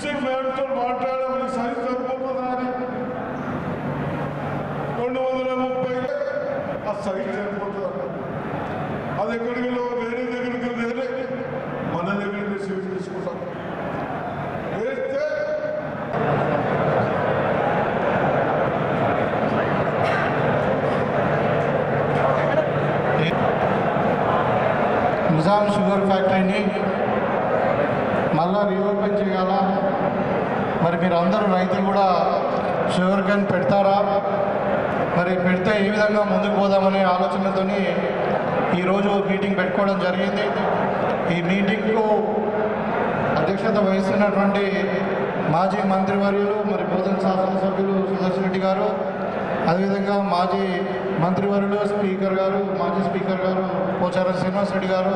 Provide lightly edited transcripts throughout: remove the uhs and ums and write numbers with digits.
District మేయర్తో మాట్లాడమని size సరిపోతుందని 230 ఆ సైజ్ సరిపోతుంది. అది ఎక్కడికి వేరే దగ్గరికి వేరే మన దగ్గరికి సీట్ తీసుకుంటాం. వేస్తే నిజాం షుగర్ ఫ్యాక్టరీని మళ్ళా రీఓపెన్ చేయాల. మరి మీరు అందరూ రైతులు కూడా షుగర్ కేన్ పెడతారా? మరి పెడితే ఏ విధంగా ముందుకు పోదామనే ఆలోచనతో ఈరోజు మీటింగ్ పెట్టుకోవడం జరిగింది. ఈ మీటింగ్కు అధ్యక్షత వహిస్తున్నటువంటి మాజీ మంత్రివర్యులు మరి బోధన శాసనసభ్యులు సుదర్శన్ రెడ్డి గారు, అదేవిధంగా మాజీ మంత్రివర్యులు స్పీకర్ గారు, మాజీ స్పీకర్ గారు పోచారం శ్రీనివాస్ రెడ్డి గారు,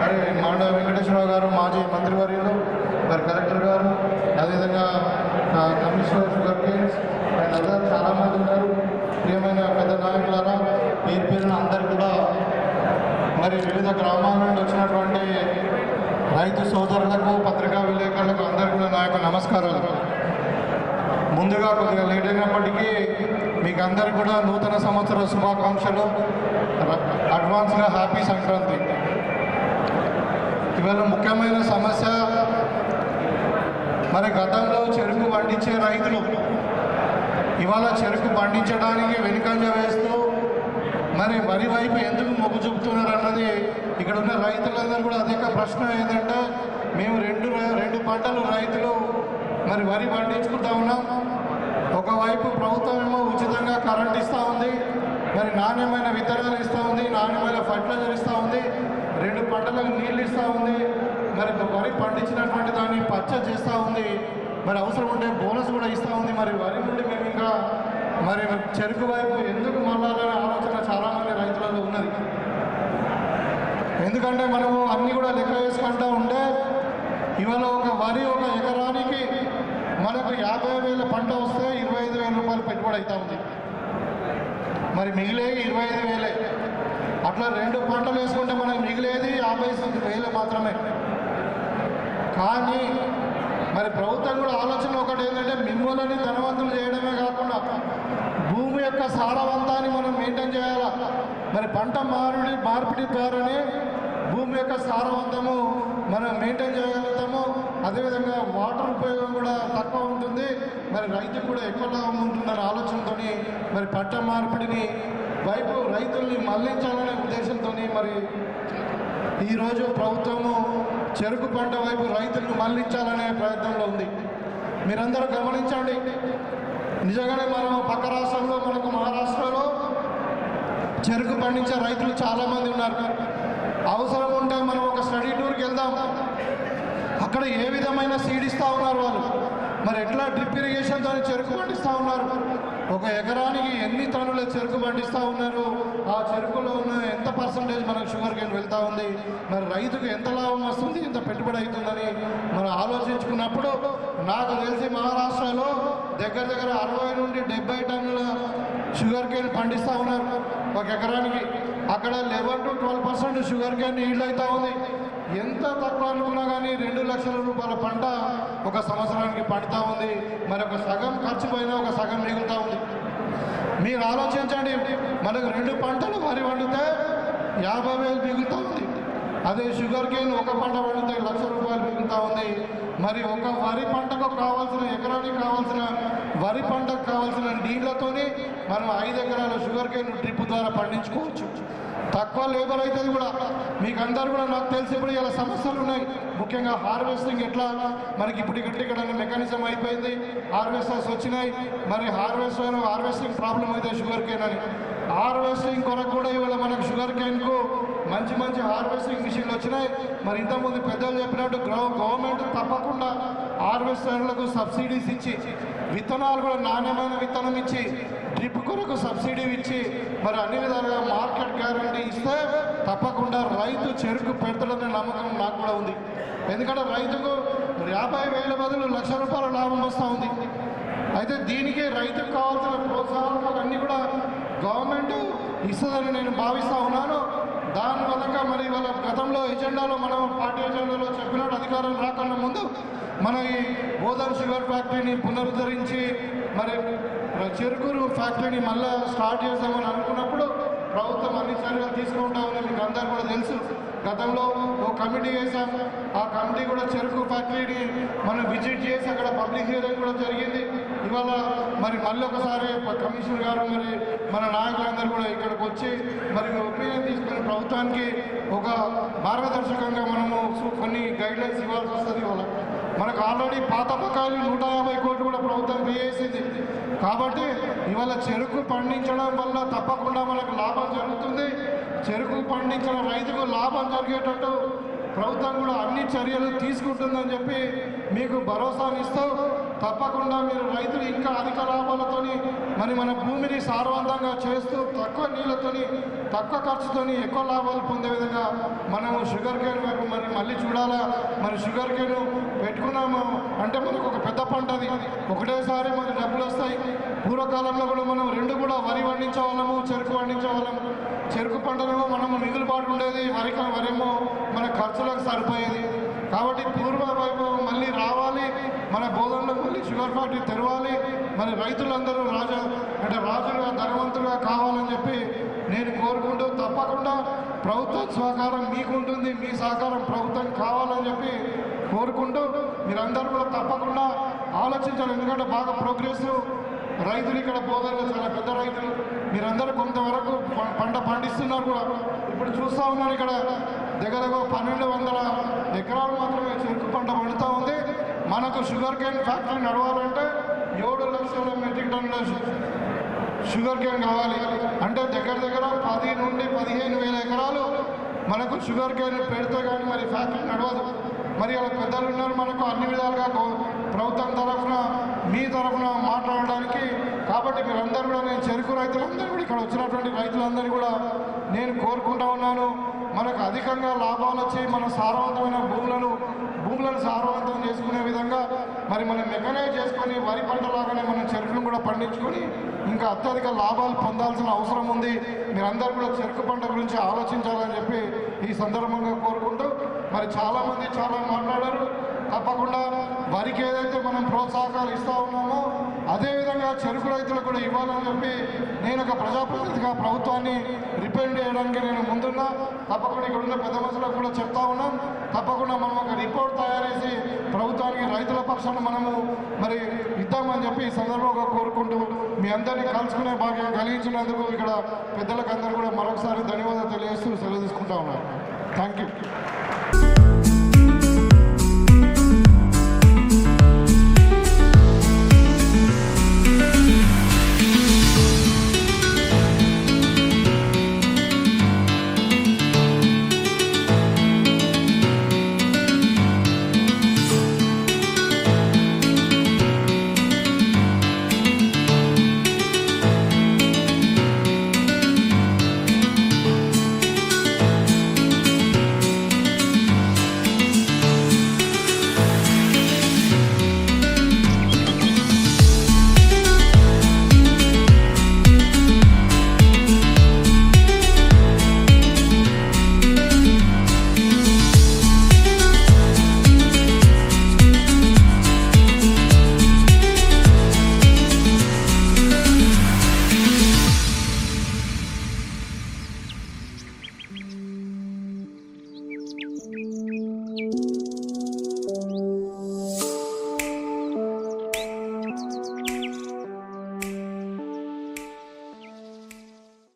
మరి మాండ వెంకటేశ్వరరావు గారు మాజీ మంత్రివర్యులు, మరి కలెక్టర్ గారు, అదేవిధంగా commissioner sugar Cannes and other చాలామంది ఉన్నారు. ప్రియమైన పెద్ద నాయకులారా, పేరు పేరున అందరు కూడా మరి వివిధ గ్రామాల నుండి వచ్చినటువంటి రైతు సోదరులకు, పత్రికా విలేకరులకు అందరికీ కూడా నా యొక్క నమస్కారాలు. ముందుగా కొద్దిగా లేట్ అయినప్పటికీ మీకు అందరికీ కూడా నూతన సంవత్సర శుభాకాంక్షలు, అడ్వాన్స్గా హ్యాపీ సంక్రాంతి. ఇవాళ ముఖ్యమైన సమస్య మరి గతంలో చెరుకు పండించే రైతులు ఇవాళ చెరుకు పండించడానికి వెనుకంజ వేస్తూ మరి వరి వైపు ఎందుకు మొగ్గు చూపుతున్నారు అన్నది ఇక్కడ ఉన్న రైతులందరూ కూడా అధిక ప్రశ్న ఏంటంటే, మేము రెండు పంటలు రైతులు మరి వరి పండించుకుంటా ఉన్నాం. ఒకవైపు ప్రభుత్వం ఏమో ఉచితంగా కరెంట్ ఇస్తూ ఉంది, మరి నాణ్యమైన విత్తనాలు ఇస్తూ ఉంది, నాణ్యమైన ఫర్టిలైజర్ ఇస్తూ ఉంది, 2 పంటలకు నీళ్ళు ఇస్తూ ఉంది, మరి వరి పండించినటువంటి దాన్ని పచ్చ చేస్తూ ఉంది, మరి అవసరం ఉంటే బోనస్ కూడా ఇస్తూ ఉంది. మరి వరి నుండి మేము ఇంకా మరి చెరుకు వైపు ఎందుకు మళ్ళాలనే ఆలోచన చాలామంది రైతులలో ఉన్నది. ఎందుకంటే మనము అన్నీ కూడా లెక్క వేసుకుంటూ ఉంటే ఇవాళ వరి ఒక ఎకరానికి మనకు 50,000 పంట వస్తే 25,000 రూపాయలు పెట్టుబడి అవుతూ ఉంది. మరి మిగిలే 25,000. అట్లా 2 పంటలు వేసుకుంటే మనకు మిగిలేది 50,000 మాత్రమే. కానీ మరి ప్రభుత్వం కూడా ఆలోచన ఒకటి ఏంటంటే, మిమ్మల్ని ధనవంతులు చేయడమే కాకుండా భూమి యొక్క సారవంతాన్ని మనం మెయింటైన్ చేయాలా. మరి పంట మార్పిడి ద్వారానే భూమి యొక్క సారవంతము మనం మెయింటైన్ చేయగలుగుతాము. అదేవిధంగా వాటర్ ఉపయోగం కూడా తక్కువ ఉంటుంది, మరి రైతుకు కూడా ఎక్కువ లాభం ఉంటుందనే ఆలోచనతో మరి పంట మార్పిడిని వైపు రైతుల్ని మళ్లించాలనే ఉద్దేశంతో మరి ఈరోజు ప్రభుత్వము చెరుకు పంట వైపు రైతులను మళ్లించాలనే ప్రయత్నంలో ఉంది. మీరందరూ గమనించండి, నిజంగానే మనం పక్క రాష్ట్రంలో మనకు మహారాష్ట్రలో చెరుకు పండించే రైతులు చాలామంది ఉన్నారు. అవసరం ఉంటే మనం ఒక స్టడీ టూర్కి వెళ్దాం, అక్కడ ఏ విధమైన సీడ్ ఇస్తూ ఉన్నారు వాళ్ళు, మరి ఎట్లా డ్రిప్ ఇరిగేషన్తో చెరుకు పండిస్తూ ఉన్నారు, ఒక ఎకరానికి ఎన్ని టన్నుల చెరుకు పండిస్తూ ఉన్నారు, ఆ చెరుకులో ఉన్న ఎంత పర్సంటేజ్ మనకు షుగర్ కేన్ వెళ్తూ ఉంది, మరి రైతుకు ఎంత లాభం వస్తుంది, ఎంత పెట్టుబడి అవుతుందని మనం ఆలోచించుకున్నప్పుడు నాకు తెలిసి మహారాష్ట్రలో దగ్గర 60 నుండి 70 టన్నుల షుగర్ కేన్ పండిస్తూ ఉన్నారు ఒక ఎకరానికి. అక్కడ 11 to 12% షుగర్ కేన్ ఈల్డ్ అవుతూ ఉంది. ఎంత తక్కువ అనుకున్నా కానీ 2 లక్షల రూపాయల పంట ఒక సంవత్సరానికి పండుతూ ఉంది. మరి ఒక సగం ఖర్చు పోయినా ఒక సగం మిగులుతూ ఉంది. మీరు ఆలోచించండి, మనకు 2 పంటలు వరి పండితే 50,000 మిగులుతూ ఉంది. అదే షుగర్ కేన్ ఒక పంట పండితే 1,00,000 రూపాయలు మిగులుతూ ఉంది. మరి ఒక వరి పంటకు కావాల్సిన ఎకరానికి కావాల్సిన వరి పంటకు కావాల్సిన నీళ్లతోని మనం 5 ఎకరాల షుగర్ కేన్ డ్రిప్ ద్వారా పండించుకోవచ్చు. తక్కువ లేబర్ అవుతుంది కూడా. మీకు అందరూ కూడా నాకు తెలిసి ఇప్పుడు ఇలా సమస్యలు ఉన్నాయి, ముఖ్యంగా హార్వెస్టింగ్ ఎట్లా మనకి ఇప్పుడు ఇక్కడ మెకానిజం అయిపోయింది, హార్వెస్టర్స్ వచ్చినాయి. మరి హార్వెస్టింగ్ ప్రాబ్లం అయితే షుగర్ కేన్ అని హార్వెస్టింగ్ కొరకు కూడా ఇవాళ మనకు షుగర్ కేన్కు మంచి హార్వెస్టింగ్ మిషన్లు వచ్చినాయి. మరి ఇంతకుముందు పెద్దలు చెప్పినట్టు గవర్నమెంట్ తప్పకుండా హార్వెస్టర్లకు సబ్సిడీస్ ఇచ్చి, విత్తనాలు కూడా నాణ్యమైన విత్తనం ఇచ్చి, డ్రిప్ కొరకు సబ్సిడీ ఇచ్చి, మరి అన్ని విధాలుగా మార్కెట్ గ్యారంటీ ఇస్తే తప్పకుండా రైతు చెరుకు పెడతాడనే నమ్మకం నాకు కూడా ఉంది. ఎందుకంటే రైతుకు 50,000 బదులు 1,00,000 రూపాయల లాభం వస్తూ ఉంది. అయితే దీనికి రైతుకు కావాల్సిన ప్రోత్సాహాలు అన్నీ కూడా గవర్నమెంట్ ఇస్తుందని నేను భావిస్తూ ఉన్నాను. దాని వల్ల మరి వాళ్ళ గతంలో ఎజెండాలో మనం పార్టీ ఎజెండాలో చెప్పినట్టు అధికారం రాకన్నా ముందు మన ఈ గోదాం షుగర్ ఫ్యాక్టరీని పునరుద్ధరించి మరి చెరుకురు ఫ్యాక్టరీని మళ్ళీ స్టార్ట్ చేద్దామని అనుకున్నప్పుడు ప్రభుత్వం అన్ని చర్యలు తీసుకుంటామని మీకు అందరూ కూడా తెలుసు. గతంలో ఓ కమిటీ వేసాం. ఆ కమిటీ కూడా చెరుకు ఫ్యాక్టరీని మనం విజిట్ చేసి అక్కడ పబ్లిక్ హియరింగ్ కూడా జరిగింది. ఇవాళ మరి మళ్ళీ ఒకసారి కమిషనర్ గారు మరి మన నాయకులందరూ కూడా ఇక్కడికి వచ్చి మరి ఒపీనియన్ తీసుకుని ప్రభుత్వానికి ఒక మార్గదర్శకంగా మనము కొన్ని గైడ్లైన్స్ ఇవ్వాల్సి వస్తుంది. ఇవాళ మనకు ఆల్రెడీ పాత బకాయిలు 150 కోట్లు కూడా ప్రభుత్వం పే చేసింది. కాబట్టి ఇవాళ చెరుకు పండించడం వల్ల తప్పకుండా మనకు లాభం జరుగుతుంది. చెరుకు పండించిన రైతుకు లాభం జరిగేటట్టు ప్రభుత్వం కూడా అన్ని చర్యలు తీసుకుంటుందని చెప్పి మీకు భరోసానిస్తూ తప్పకుండా మీరు రైతులు ఇంకా అధిక లాభాలతోని మరి మన భూమిని సారవంతంగా చేస్తూ తక్కువ నీళ్ళతోని తక్కువ ఖర్చుతోని ఎక్కువ లాభాలు పొందే విధంగా మనము షుగర్ కేన్ వైపు మరి మళ్ళీ చూడాలా. మరి షుగర్ కేన్ పెట్టుకున్నాము అంటే మనకు ఒక పెద్ద పంట, అది ఒకటేసారి మనకు డబ్బులు వస్తాయి. పూర్వకాలంలో కూడా మనం రెండు కూడా వరి పండించేవాళ్ళము, చెరుకు పండించేవాళ్ళము. చెరుకు పంటనేమో మనము మిగులుబాటు ఉండేది, వరేమో మన ఖర్చులకు సరిపోయేది. కాబట్టి పూర్వ వైభవం మళ్ళీ రావాలి, మన బోధనలో మళ్ళీ షుగర్ ఫ్యాక్టరీ తెరవాలి. మరి రైతులందరూ రాజులుగా ధనవంతులుగా కావాలని చెప్పి నేను కోరుకుంటూ తప్పకుండా ప్రభుత్వ సహకారం మీకుంటుంది, మీ సహకారం ప్రభుత్వం కావాలని చెప్పి కోరుకుంటూ మీరందరూ కూడా తప్పకుండా ఆలోచించాలి. ఎందుకంటే బాగా ప్రోగ్రెస్ రైతులు ఇక్కడ బోధనలో చాలా పెద్ద రైతులు, మీరందరూ కొంతవరకు పంట పండిస్తున్నారు కూడా. ఇప్పుడు చూస్తూ ఉన్నారు ఇక్కడ దగ్గర 1200 ఎకరాలు మాత్రమే చెరుకు పంట పండుతూ ఉంది. మనకు షుగర్ కేన్ ఫ్యాక్టరీ నడవాలంటే 7 లక్షల మెట్రిక్ టన్నుల షుగర్ కేన్ కావాలి. అంటే దగ్గర 10 నుండి 15,000 ఎకరాలు మనకు షుగర్ కేన్ పెడితే కానీ మరి ఫ్యాక్టరీ నడవదు. మరి అలా పెద్దలు ఉన్నారు మనకు అన్ని విధాలుగా ప్రభుత్వం తరఫున మీ తరఫున మాట్లాడడానికి. కాబట్టి మీరందరూ కూడా నేను చెరుకు రైతులందరూ కూడా ఇక్కడ వచ్చినటువంటి రైతులందరూ కూడా నేను కోరుకుంటా ఉన్నాను, మనకు అధికంగా లాభాలు వచ్చి మన సారవంతమైన భూములను సారవంతం చేసుకునే విధంగా మరి మనం మెకనైజ్ చేసుకొని వరి పంటలాగానే మనం చెరుకును కూడా పండించుకొని ఇంకా అత్యధిక లాభాలు పొందాల్సిన అవసరం ఉంది. మీరందరూ కూడా చెరుకు పంట గురించి ఆలోచించాలని చెప్పి ఈ సందర్భంగా కోరుకుంటూ మరి చాలామంది చాలా మాట్లాడారు. తప్పకుండా వరికి ఏదైతే మనం ప్రోత్సాహకాలు ఇస్తూ ఉన్నామో అదేవిధంగా చెరుకు రైతులకు కూడా ఇవ్వాలని చెప్పి నేను ఒక ప్రజాప్రతినిధిగా ప్రభుత్వాన్ని రిప్రజెంట్ చేయడానికి నేను ముందున్నా. తప్పకుండా ఇక్కడ ఉన్న పెద్ద మనుషులకు కూడా చెప్తా ఉన్నాం. తప్పకుండా మనం ఒక రిపోర్ట్ తయారు చేసి ప్రభుత్వానికి రైతుల పక్షాన మనము మరి ఇద్దామని చెప్పి ఈ సందర్భంగా కోరుకుంటూ మీ అందరినీ కలుసుకునే భాగ్యం కలిగించినందుకు ఇక్కడ పెద్దలకు అందరూ కూడా మరొకసారి ధన్యవాదాలు తెలియజేస్తూ సెలవు తీసుకుంటా ఉన్నారు. Thank you.